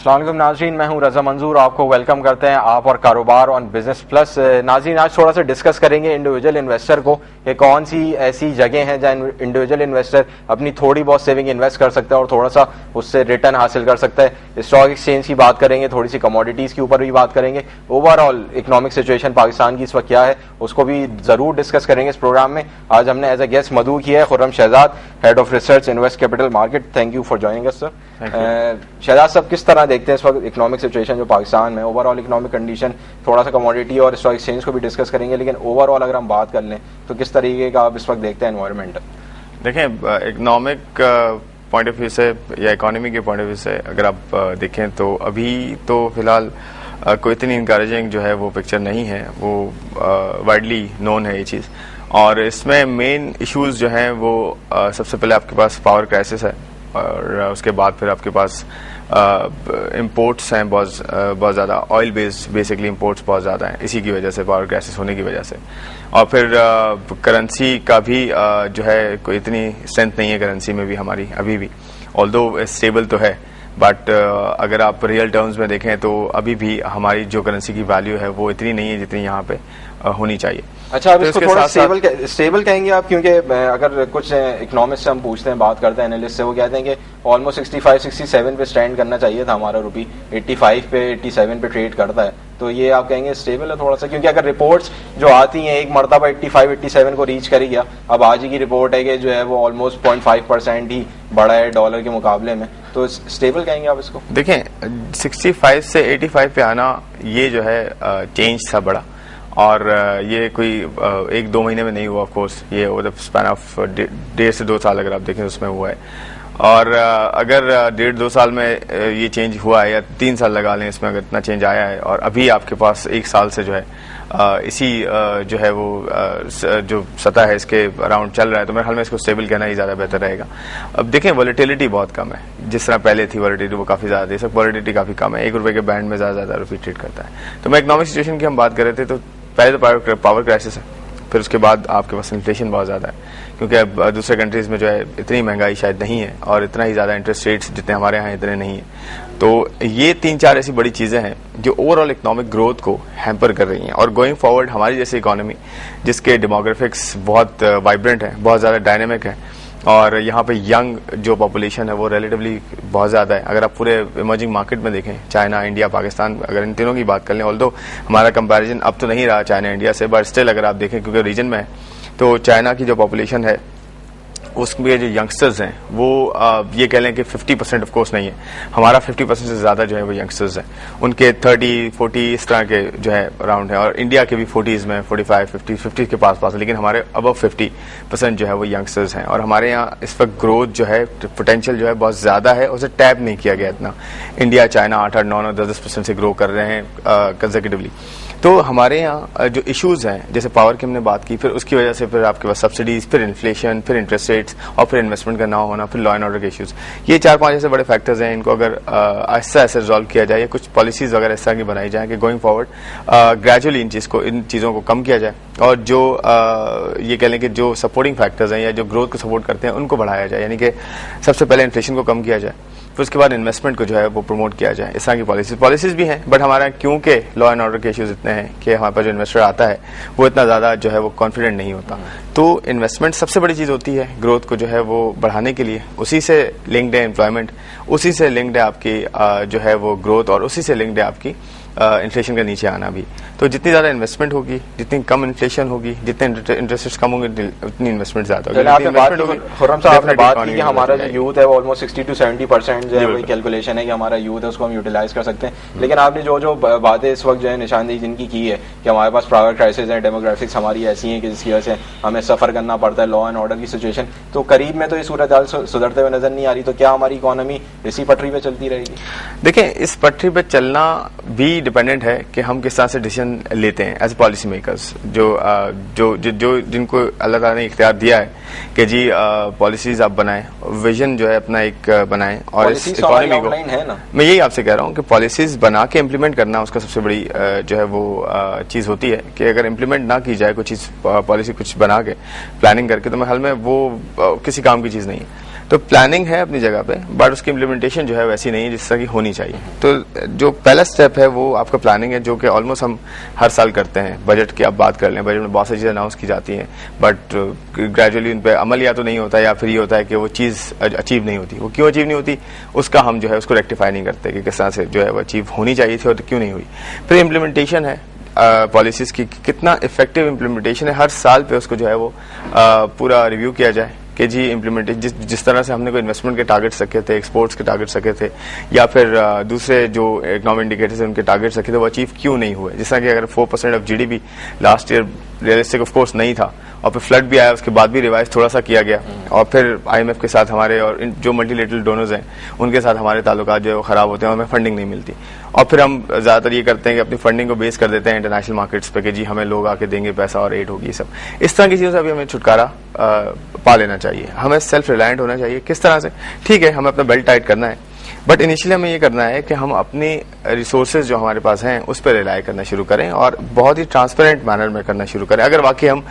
अस्सलाम वालेकुम नाज़रीन, मैं हूं रज़ा मंजूर। आपको वेलकम करते हैं आप और कारोबार ऑन बिजनेस प्लस। नाज़रीन, आज थोड़ा सा डिस्कस करेंगे इंडिविजुअल इन्वेस्टर को कि कौन सी ऐसी जगह हैं जहां इंडिविजुअल इन्वेस्टर अपनी थोड़ी बहुत सेविंग इन्वेस्ट कर सकता है और थोड़ा सा उससे रिटर्न हासिल कर सकता है। स्टॉक एक्सचेंज की बात करेंगे, थोड़ी सी कमोडिटीज के ऊपर भी बात करेंगे, ओवरऑल इकोनॉमिक सिचुएशन पाकिस्तान की इस वक्त क्या है उसको भी जरूर डिस्कस करेंगे इस प्रोग्राम में। आज हमने एज ए गेस्ट मधु किया है Khurram Shahzad, head of research invest capital market. Thank you for joining us sir. Shahzad साहब, किस तरह देखते हैं इस वक्त इकोनॉमिक सिचुएशन जो पाकिस्तान में, ओवरऑल इकोनॉमिक कंडीशन, थोड़ा सा कमोडिटी और स्टॉक एक्सचेंज को भी डिस्कस करेंगे, लेकिन ओवरऑल अगर हम बात कर लें तो किस तरीके का आप इस वक्त देखते हैं एनवायरनमेंट? देखें, इकोनॉमिक पॉइंट ऑफ व्यू से या इकोनॉमी के पॉइंट ऑफ व्यू से अगर आप देखें तो अभी तो फिलहाल कोई इतनी इंकरेजिंग जो है वो पिक्चर नहीं है, वो वाइडली नोन है ये चीज़। और इसमें मेन इश्यूज जो हैं वो सबसे पहले आपके पास पावर क्राइसिस है और उसके बाद फिर आपके पास इंपोर्ट्स हैं बहुत ज़्यादा, ऑयल बेस्ड बेसिकली इंपोर्ट्स बहुत ज़्यादा हैं इसी की वजह से, पावर क्राइसिस होने की वजह से। और फिर करेंसी का भी जो है कोई इतनी स्ट्रेंथ नहीं है करेंसी में भी हमारी अभी भी, ऑल्दो स्टेबल तो है, बट अगर आप रियल टर्म्स में देखें तो अभी भी हमारी जो करेंसी की वैल्यू है वो इतनी नहीं है जितनी यहाँ पे होनी चाहिए। अच्छा, अब इसको थोड़ा स्टेबल कहेंगे आप, क्योंकि अगर कुछ इकोनॉमिस्ट से हम पूछते हैं, बात करते हैं एनालिस्ट से, वो कहते हैं कि ऑलमोस्ट 65-67 पे स्टैंड करना चाहिए था हमारा रुपी, 85 पे 87 पे ट्रेड करता है, तो ये आप कहेंगे स्टेबल है थोड़ा सा? क्योंकि अगर रिपोर्ट्स जो आती हैं एक मरतबा 85-87 को रीच कर ही गया, अब आज ही की रिपोर्ट है कि जो है वो ऑलमोस्ट 0.5% ही बढ़ा है डॉलर के मुकाबले में, तो स्टेबल कहेंगे आप इसको? देखें, 65 से 85 पे आना ये जो है चेंज था बड़ा, और ये कोई 1-2 महीने में नहीं हुआ। ऑफ कोर्स ये ओवर द स्पैन ऑफ 1.5 से 2 साल अगर आप देखें उसमें हुआ है, और अगर 1.5-2 साल में ये चेंज हुआ है या 3 साल लगा लें इसमें अगर इतना चेंज आया है, और अभी आपके पास 1 साल से जो है इसी जो है वो जो सतह है इसके अराउंड चल रहा है, तो मेरे ख्याल में इसको स्टेबल कहना ही ज़्यादा बेहतर रहेगा। अब देखें, वॉलेटिलिटी बहुत कम है, जिस तरह पहले थी वॉलेटिलिटी वो काफ़ी ज़्यादा थी, सब वॉलेटिलिटी काफ़ी कम है, ₹1 के बैंड में ज़्यादा रुपये ट्रेड करता है। तो मैं इकोनॉमिक सिचुएशन की हम बात कर रहे थे, तो पहले तो पावर क्राइसिस है, फिर उसके बाद आपके पास इन्फ्लेशन बहुत ज़्यादा है, क्योंकि अब दूसरे कंट्रीज़ में जो है इतनी महंगाई शायद नहीं है और इतना ही ज़्यादा इंटरेस्ट रेट्स जितने हमारे यहाँ इतने नहीं है। तो ये 3-4 ऐसी बड़ी चीज़ें हैं जो ओवरऑल इकोनॉमिक ग्रोथ को हैम्पर कर रही हैं। और गोइंग फॉरवर्ड हमारी जैसी इकोनॉमी जिसके डेमोग्राफिक्स बहुत वाइब्रेंट है, बहुत ज़्यादा डायनेमिक है, और यहाँ पे यंग जो पॉपुलेशन है वो रिलेटिवली बहुत ज़्यादा है। अगर आप पूरे इमर्जिंग मार्केट में देखें, चाइना, इंडिया, पाकिस्तान, अगर इन तीनों की बात कर लें, ऑल्दो हमारा कंपैरिजन अब तो नहीं रहा चाइना इंडिया से, बट स्टिल अगर आप देखें क्योंकि रीजन में है, तो चाइना की जो पॉपुलेशन है उसमें जो यंगस्टर्स हैं वो ये कह लें कि 50% ऑफ कोर्स नहीं है, हमारा 50% से ज़्यादा जो है वो यंगस्टर्स हैं, उनके 30-40 इस तरह के जो है अराउंड है, और इंडिया के भी 40s में 45-50 के पास है, लेकिन हमारे अबव 50% जो है वो यंगस्टर्स हैं। और हमारे यहाँ इस वक्त ग्रोथ जो है, पोटेंशियल जो है बहुत ज़्यादा है, उसे टैप नहीं किया गया इतना। इंडिया, चाइना 8-8, 9-9, 10-10% से ग्रो कर रहे हैं कंसेक्यूटिवली। तो हमारे यहाँ जो इश्यूज हैं, जैसे पावर की हमने बात की, फिर उसकी वजह से फिर आपके पास सब्सिडीज, फिर इन्फ्लेशन, फिर इंटरेस्ट रेट्स, और फिर इन्वेस्टमेंट का ना होना, फिर लॉ एंड ऑर्डर के इश्यूज, ये 4-5 ऐसे बड़े फैक्टर्स हैं। इनको अगर ऐसा रिजॉल्व किया जाए या कुछ पॉलिसीज वगैरह इस तरह की बनाई जाए कि गोइंग फॉरवर्ड ग्रेजुअली इन चीज़ों को कम किया जाए, और जो ये कह लें कि जो सपोर्टिंग फैक्टर्स हैं या जो ग्रोथ को सपोर्ट करते हैं उनको बढ़ाया जाए, यानी कि सबसे पहले इन्फ्लेशन को कम किया जाए, फिर उसके बाद इन्वेस्टमेंट को जो है वो प्रमोट किया जाए। इस तरह की पॉलिसीज भी हैं, बट हमारा क्योंकि लॉ एंड ऑर्डर के इश्यूज इतने हैं कि हमारे पास जो इन्वेस्टर आता है वो इतना ज़्यादा जो है वो कॉन्फिडेंट नहीं होता। तो इन्वेस्टमेंट सबसे बड़ी चीज़ होती है ग्रोथ को जो है वो बढ़ाने के लिए, उसी से लिंक्ड है एम्प्लॉयमेंट, उसी से लिंक्ड है आपकी जो है वो ग्रोथ, और उसी से लिंक्ड है आपकी इन्फ्लेशन का नीचे आना भी। तो जितनी ज़्यादा इन्वेस्टमेंट होगी, जितनी कम इन्फ्लेशन होगी, जितने इंटरेस्ट कम होंगे, उतनी इन्वेस्टमेंट ज़्यादा होगी। खुर्रम साहब, आपने बात की कि हमारा जो यूथ है वो ऑलमोस्ट 60-70% जो है वही कैलकुलेशन है कि हमारा यूथ है, उसको हम यूटिलाइज कर सकते हैं। लेकिन आपने जो बातें इस वक्त जो है निशानदेही जिनकी की है कि हमारे पास पावर क्राइसिस है, डेमोग्राफिक्स हमारी ऐसी हैं कि जिसकी वजह से हमें सफ़र करना पड़ता है, लॉ एंड ऑर्डर की सिचुएशन, तो करीब में तो ये सूरत हाल सुधरते हुए नजर नहीं आ रही, तो क्या हमारी इकोनॉमी इसी पटरी पर चलती रहेगी? देखिए, इस पटरी पर चलना भी डिपेंडेंट है कि हम किस तरह से डिसीजन लेते हैं एज पॉलिसी मेकर्स, जो जिनको अल्लाह ताला ने इख्तियार दिया है कि जी पॉलिसीज आप बनाएं, विजन जो है अपना एक बनाएं, और इस इकोनॉमी को, मैं यही आपसे कह रहा हूँ कि पॉलिसीज बना के इम्प्लीमेंट करना उसका सबसे बड़ी जो है वो चीज़ होती है कि अगर इम्प्लीमेंट ना की जाए कोई चीज़, पॉलिसी कुछ बना के, प्लानिंग करके, तो मेरे ख्याल में वो किसी काम की चीज़ नहीं है। तो प्लानिंग है अपनी जगह पे, बट उसकी इम्प्लीमेंटेशन जो है वैसी नहीं है जिस तरह की होनी चाहिए। तो जो पहला स्टेप है वो आपका प्लानिंग है, जो कि ऑलमोस्ट हम हर साल करते हैं। बजट की आप बात कर लें, बजट में बहुत सारी चीज़ें अनाउंस की जाती हैं, बट ग्रेजुअली उन पर अमल या तो नहीं होता है, या फिर ये होता है कि वो चीज़ अचीव नहीं होती। वो क्यों अचीव नहीं होती, उसका हम जो है उसको रेक्टिफाई नहीं करते कि किस तरह से जो है वो अचीव होनी चाहिए थी और क्यों नहीं हुई। फिर इम्प्लीमेंटेशन है पॉलिसीज की, कितना इफेक्टिव इम्प्लीमेंटेशन है, हर साल पे उसको जो है वो पूरा रिव्यू किया जाए कि जी इम्प्लीमेंटेशन जिस तरह से हमने कोई इन्वेस्टमेंट के टारगेट्स रखे थे, एक्सपोर्ट्स के टारगेट्स रखे थे, या फिर दूसरे जो इकोनॉमिक इंडिकेटर्स हैं उनके टारगेट्स रखे थे, वो अचीव क्यों नहीं हुए। जिस तरह कि अगर 4% of GDP last year realistic of course नहीं था, और फिर फ्लड भी आया, उसके बाद भी रिवाइज थोड़ा सा किया गया, और फिर आईएमएफ के साथ हमारे और जो मल्टीलेटरल डोनर्स हैं उनके साथ हमारे ताल्लुकात जो है वो खराब होते हैं और हमें फंडिंग नहीं मिलती। और फिर हम ज्यादातर ये करते हैं कि अपनी फंडिंग को बेस कर देते हैं इंटरनेशनल मार्केट्स पे कि जी हमें लोग आके देंगे पैसा और एड होगी। सब इस तरह की चीजों से अभी हमें छुटकारा पा लेना चाहिए। हमें सेल्फ रिलायंट होना चाहिए। किस तरह से, ठीक है हमें अपना बेल्ट टाइट करना है, बट इनिशियली हमें ये करना है कि हम अपनी रिसोर्सेज जो हमारे पास हैं उस पर रिलाई करना शुरू करें और बहुत ही ट्रांसपेरेंट मैनर में करना शुरू करें। अगर वाकई हम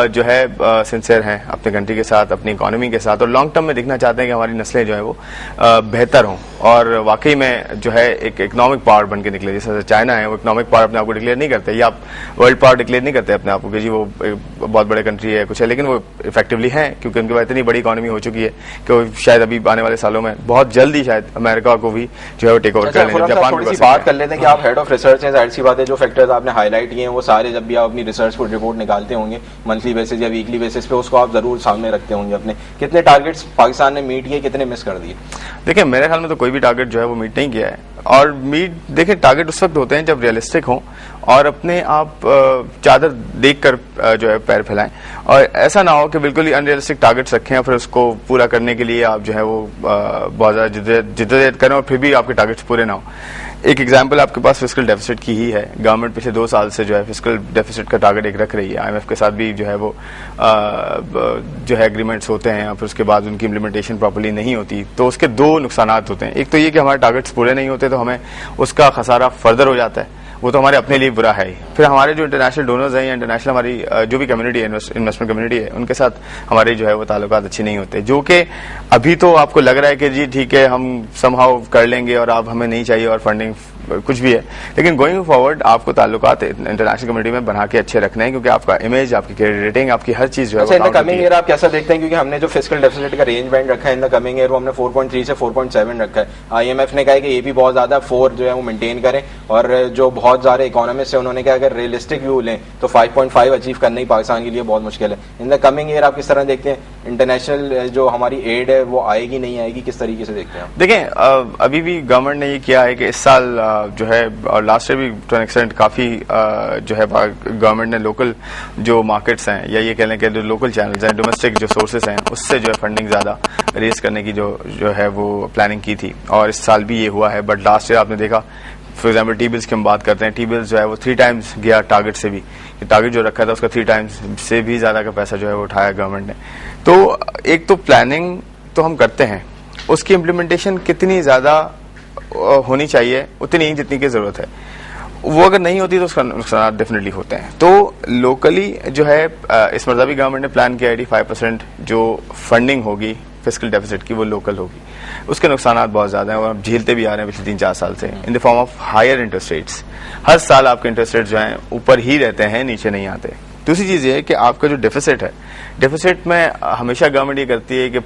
जो है सिंसियर हैं अपने कंट्री के साथ, अपनी इकोनॉमी के साथ, और लॉन्ग टर्म में दिखना चाहते हैं कि हमारी नस्लें जो है वो बेहतर हों और वाकई में जो है एक इकोनॉमिक पावर बन के निकले। जैसे चाइना है, वो इकोनॉमिक पावर अपने आप को डिक्लेयर नहीं करते, या आप वर्ल्ड पावर डिक्लेयर नहीं करते अपने आप को कि जी वो बहुत बड़े कंट्री है कुछ है, लेकिन वो इफेक्टिवली है क्योंकि उनके पास इतनी बड़ी इकोनॉमी हो चुकी है कि वो शायद अभी आने वाले सालों में बहुत जल्दी शायद अमेरिका को भी जो है वो टेक ओवर कर लेंगे। जापान थोड़ी सी बात कर लेते हैं कि आप हेड ऑफ रिसर्च हैं, जाहिर सी बात है जो फैक्टर्स आपने हाईलाइट किए हैं वो सारे जब भी आप अपनी रिसर्च को रिपोर्ट निकालते होंगे मंथली बेसिस या वीकली बेसिस पे, उसको आप जरूर सामने रखते होंगे अपने। कितने टारगेट्स पाकिस्तान ने मीट किए, कितने मिस कर दिए? देखिए मेरे ख्याल में तो कोई भी टारगेट जो है वो मीट नहीं किया है। और मीट देखिए टारगेट उस वक्त होते हैं जब रियलिस्टिक हो और अपने आप चादर देखकर जो है पैर फैलाएं, और ऐसा ना हो कि बिल्कुल ही अनरियलिस्टिक टारगेट्स रखें और फिर उसको पूरा करने के लिए आप जो है वो बहुत ज्यादा जिद्दोजहद करें और फिर भी आपके टारगेट्स पूरे ना हो। एक एग्जांपल आपके पास फिस्कल डेफिसिट की ही है। गवर्नमेंट पिछले 2 साल से जो है फिस्कल डेफिसिट का टारगेट एक रख रही है। आईएमएफ के साथ भी जो है वो जो है एग्रीमेंट्स होते हैं और फिर उसके बाद उनकी इम्प्लीमेंटेशन प्रॉपर्ली नहीं होती, तो उसके 2 नुकसानात होते हैं। एक तो ये कि हमारे टारगेट्स पूरे नहीं होते तो हमें उसका खसारा फर्दर हो जाता है, वो तो हमारे अपने लिए बुरा है ही। फिर हमारे जो इंटरनेशनल डोनर्स हैं या इंटरनेशनल हमारी जो भी कम्युनिटी है, इन्वेस्टमेंट कम्युनिटी है, उनके साथ हमारे जो है वो ताल्लुकात अच्छे नहीं होते, जो कि अभी तो आपको लग रहा है कि जी ठीक है हम समहाउ कर लेंगे और आप हमें नहीं चाहिए और फंडिंग कुछ भी है, लेकिन गोइंग फॉरवर्ड आपको ताल्लुकात इंटरनेशनल कम्युनिटी में बना के अच्छे रखने हैं, क्योंकि आपका इमेज, आपकी क्रेडिट रेटिंग, आपकी हर चीज जो है इन द कमिंग ईयर आप कैसा देखते हैं? क्योंकि हमने जो फिस्कल डेफिसिट का रेंज बैंड रखा है इन द कमिंग ईयर वो हमने 4.3 से 4.7 रखा है। आईएमएफ ने कहा है कि ये भी बहुत ज्यादा 4 जो है वो मेंटेन करें, और जो बहुत सारे इकोनॉमिस्ट है उन्होंने कहा अगर रियलिस्टिक व्यू लें तो 5.5 अचीव करना ही पाकिस्तान के लिए बहुत मुश्किल है। इन द कमिंग ईयर आप किस तरह देखते हैं? इंटरनेशनल जो हमारी एड है वो आएगी नहीं आएगी, किस तरीके से देखते हैं? देखिए अभी भी गवर्नमेंट ने ये किया है कि इस साल जो है और लास्ट ईयर भी टू एन एक्सटेंट काफी जो है गवर्नमेंट ने लोकल जो मार्केट्स हैं या ये कह लें कि जो लोकल चैनल्स हैं, डोमेस्टिक जो सोर्सेस हैं, उससे जो है फंडिंग ज्यादा रेज करने की जो है वो प्लानिंग की थी, और इस साल भी ये हुआ है। बट लास्ट ईयर आपने देखा फॉर एग्जाम्पल टी बिल्स की हम बात करते हैं, टी बिल्स जो है वो 3 टाइम्स गया टारगेट से भी, टारगेट जो रखा था उसका 3 टाइम्स से भी ज्यादा का पैसा जो है वो उठाया गवर्नमेंट ने। तो एक तो प्लानिंग तो हम करते हैं, उसकी इम्प्लीमेंटेशन कितनी ज्यादा होनी चाहिए उतनी ही जितनी की जरूरत है, वो अगर नहीं होती तो उसका नुकसान डेफिनेटली होते हैं। तो लोकली जो है इस मरतबा भी गवर्नमेंट ने प्लान किया 85% जो फंडिंग होगी फिस्कल डेफिसिट की वो लोकल होगी। उसके नुकसान बहुत ज्यादा हैं और आप झेलते भी आ रहे हैं पिछले 3-4 साल से, in the form of higher interest rates. हर साल आपके इंटरेस्ट रेट जो हैं ऊपर ही रहते हैं, नीचे नहीं आते। दूसरी चीज ये है कि आपका जो डेफिसिट है, डेफिसिट में हमेशा गवर्नमेंट ये करती है कि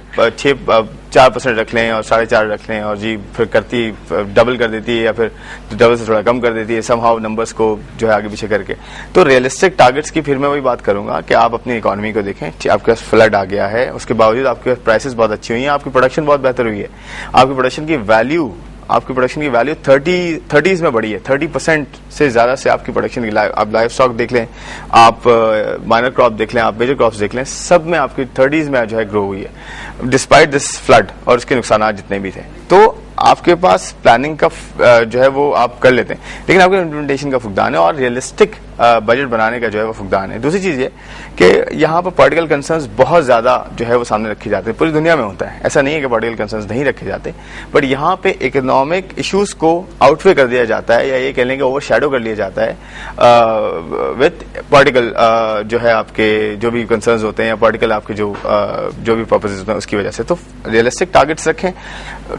4% रख लें और 4.5 रख लें, और जी फिर करती डबल कर देती है या फिर डबल से थोड़ा कम कर देती है समहाउ नंबर्स को जो है आगे पीछे करके। तो रियलिस्टिक टारगेट्स की फिर मैं वही बात करूंगा कि आप अपनी इकोनॉमी को देखें। आपके पास फ्लड आ गया है, उसके बावजूद आपके पास प्राइसेस बहुत अच्छी हुई हैं, आपकी प्रोडक्शन बहुत बेहतर हुई है, आपकी प्रोडक्शन की वैल्यू 30s में बढ़ी है, 30% से ज्यादा से आपकी प्रोडक्शन की। आप लाइव स्टॉक देख लें, आप माइनर क्रॉप देख लें, आप मेजर क्रॉप्स देख लें, सब में आपकी 30s में जो है ग्रो हुई है डिस्पाइट दिस फ्लड और उसके नुकसान जितने भी थे। तो आपके पास प्लानिंग का जो है वो आप कर लेते हैं, लेकिन आपके इम्प्लीमेंटेशन का फुकदान है और रियलिस्टिक बजट बनाने का जो है वो फुकदान है। दूसरी चीज ये कि यहाँ पर पॉलिटिकल कंसर्न्स बहुत ज्यादा जो है वो सामने रखे जाते हैं, पूरी दुनिया में होता है, ऐसा नहीं है कि पॉलिटिकल कंसर्न्स नहीं रखे जाते, बट यहाँ पे इकोनॉमिक इश्यूज को आउटवे कर दिया जाता है, या ये कह लेंगे ओवर शैडो कर लिया जाता है विथ पॉलिटिकल जो है आपके जो भी कंसर्न्स होते हैं, या पॉलिटिकल आपके जो भी पर्पसेस होते हैं उसकी वजह से। तो रियलिस्टिक टारगेट्स रखें,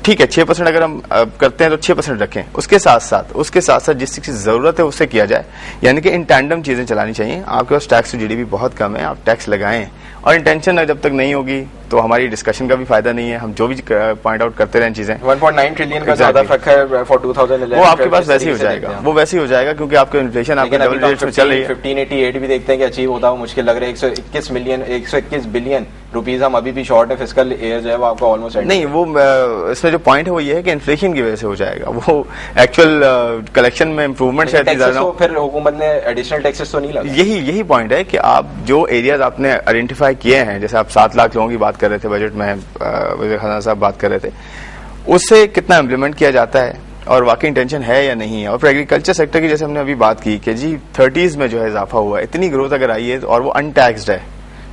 ठीक है 6% अगर हम करते हैं तो 6% रखें, उसके साथ साथ जिस चीज की जरूरत है उससे किया जाए, यानी कि इन टैंडम चीजें चलानी चाहिए। आपके पास टैक्स टू जीडीपी बहुत कम है, आप टैक्स लगाएं, और इंटेंशन जब तक नहीं होगी तो हमारी डिस्कशन का भी फायदा नहीं है, हम जो भी पॉइंट आउट करते रहें चीजें। 1.9 ट्रिलियन का ज्यादा रखा है फॉर 2011, वो आपके पास वैसे ही हो जाएगा, वो वैसे ही हो जाएगा, क्योंकि आपका इन्फ्लेशन आपके डबल रेट्स में चल रही है। 1588 भी देखते हैं कि अचीव होता है मुश्किल लग रहा है। 121 बिलियन रुपीज हम अभी भी शॉर्ट है, फिस्कल ईयर जो है वो आपका ऑलमोस्ट नहीं, वो इसमें जो पॉइंट है वो ये है कि इन्फ्लेशन की वजह से हो जाएगा, वो एक्चुअल कलेक्शन में इंप्रूवमेंट शायद ज्यादा। फिर हुकूमत ने एडिशनल टैक्सेस तो नहीं लगा। यही पॉइंट है कि आप जो एरियाज आपने आइडेंटिफाई किए हैं, जैसे आप 7 लाख लोगों की बात कर रहे थे बजट में, वज़ीर खाना साहब बात कर रहे थे, उससे कितना इम्प्लीमेंट किया जाता है और वाकई इंटेंशन है या नहीं है। और फिर एग्रीकल्चर सेक्टर की जैसे हमने अभी बात की कि जी 30s में जो है इजाफा हुआ है, इतनी ग्रोथ अगर आई है और वो अनटैक्सड है,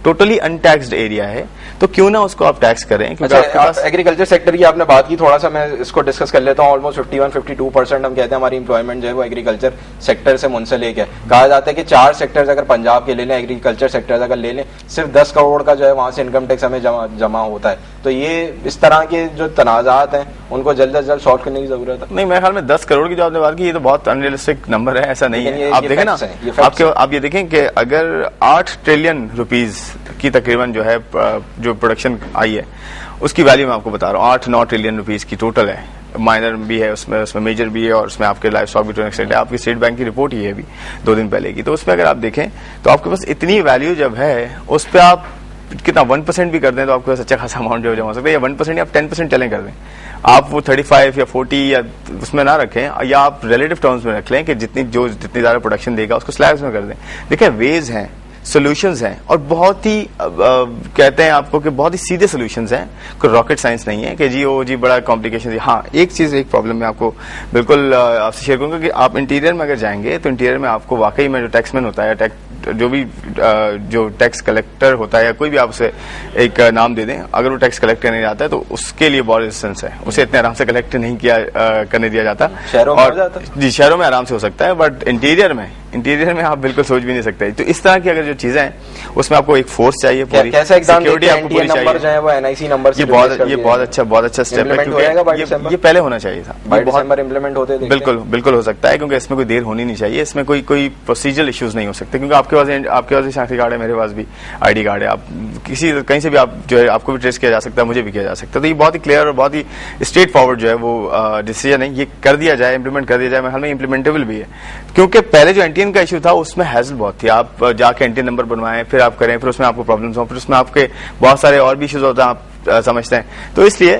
टोटली अनटैक्सड एरिया है, तो क्यों ना उसको आप टैक्स करें। अच्छा, आप एग्रीकल्चर सेक्टर की आपने बात की, थोड़ा सा मैं इसको डिस्कस कर लेता हूँ। ऑलमोस्ट 51-52% हम कहते हैं हमारी एम्प्लॉयमेंट जो है वो एग्रीकल्चर सेक्टर से मुंसलिक है। कहा जाता है कि 4 सेक्टर्स अगर पंजाब के ले लें, एग्रीकल्चर सेक्टर्स अगर ले लें, सिर्फ 10 करोड़ का जो है वहां से इनकम टैक्स हमें जमा होता है। तो ये इस तरह के जो तनाजात हैं उनको जल्द से जल्द सॉल्व करने की जरूरत है। नहीं, मेरे ख्याल में 10 करोड़ की जो आपने बात की, ये तो बहुत अनरियलिस्टिक नंबर है, ऐसा नहीं है। आप देखें ना, आप ये देखें कि अगर 8 ट्रिलियन रुपीज की तकरीबन जो है जो प्रोडक्शन आई है, उसकी वैल्यू मैं आपको बता रहा हूँ 8-9 ट्रिलियन रुपीज की टोटल है। माइनर भी है उसमें मेजर भी है, और उसमें आपके लाइफ स्टॉक भी टू एक्सटेंट है। आपकी स्टेट बैंक की रिपोर्ट ही है अभी 2 दिन पहले की, तो उसमें अगर आप देखें तो आपके पास इतनी वैल्यू जब है, उस पर आप कितना 1% भी कर दें तो आपके पास अच्छा खासा अमाउंट जो जमा हो सकता है, या 1% या आप 10% चलें कर दें, आप वो 35 या 40 या उसमें ना रखें, या आप रिलेटिव टर्म्स में रख लें कि जितनी ज्यादा प्रोडक्शन देगा उसको स्लैब्स में कर दें। देखिए वेज हैं, सॉल्यूशंस हैं, और बहुत ही कहते हैं आपको कि बहुत ही सीधे सॉल्यूशंस हैं, कोई रॉकेट साइंस नहीं है कि जी बड़ा कॉम्प्लिकेशन है। हाँ, एक प्रॉब्लम मैं आपको बिल्कुल आपसे शेयर करूंगा कि आप इंटीरियर में अगर जाएंगे तो इंटीरियर में आपको वाकई में जो टैक्समैन होता है, जो टैक्स कलेक्टर होता है, या कोई भी आप उसे एक नाम दे दें, अगर वो टैक्स कलेक्ट करने जाता है तो उसके लिए बहुत रेजिस्टेंस है, उसे इतने आराम से कलेक्ट नहीं करने दिया जाता। शहरों में हो जाता है? जी, शहरों में आराम से हो सकता है, बट इंटीरियर में आप बिल्कुल सोच भी नहीं सकते। तो इस तरह की अगर जो चीजें हैं उसमें आपको एक फोर्स चाहिए, पूरी सिक्योरिटी आपको पूरी चाहिए। ये बहुत अच्छा स्टेप है, क्योंकि ये पहले होना चाहिए था, इम्प्लीमेंट होते बिल्कुल हो सकता है, क्योंकि इसमें कोई देर होनी नहीं चाहिए, इसमें कोई प्रोसीजरल इश्यूज नहीं हो सकते, क्योंकि आपके पास भी शनाख्ती कार्ड है, मेरे पास भी आईडी कार्ड है, आप कहीं से भी आप जो है आपको भी ट्रेस किया जा सकता है, मुझे भी किया जा सकता है। तो ये बहुत ही क्लियर और बहुत ही स्ट्रेट फॉरवर्ड जो है वो डिसीजन है, ये कर दिया जाए, इंप्लीमेंट कर दिया जाए। मेरे ख्याल में इम्प्लीमेंटेबल भी है, क्योंकि पहले जो एनटीएन का इशू था उसमें हैसल बहुत थी, आप जाके एनटीएन नंबर बनवाएं, फिर आप करें, फिर उसमें आपको प्रॉब्लम्स हो, फिर उसमें आपके बहुत सारे और भी इश्यूज होते हैं, आप समझते हैं। तो इसलिए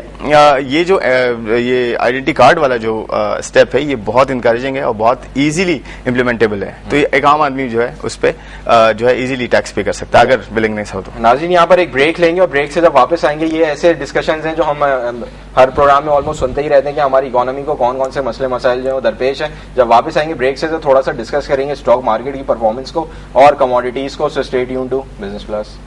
ये जो ये आइडेंटिटी कार्ड वाला जो स्टेप है, ये बहुत इंकरेजिंग है और बहुत इजीली इम्प्लीमेंटेबल है। तो ये एक आम आदमी जो है उस पर जो है इजीली टैक्स पे कर सकता है, अगर विलिंगनेस हो तो। नाज़रीन, यहाँ पर एक ब्रेक लेंगे और ब्रेक से जब वापस आएंगे, ये ऐसे डिस्कशंस हैं जो हम हर प्रोग्राम में ऑलमोस्ट सुनते ही रहते हैं कि हमारी इकोनॉमी को कौन कौन से मसले मसाइल जो है वो दरपेश है। जब वापस आएंगे ब्रेक से तो थोड़ा सा डिस्कस करेंगे स्टॉक मार्केट की परफॉर्मेंस को और कमोडिटीज को। So stay tuned to business plus.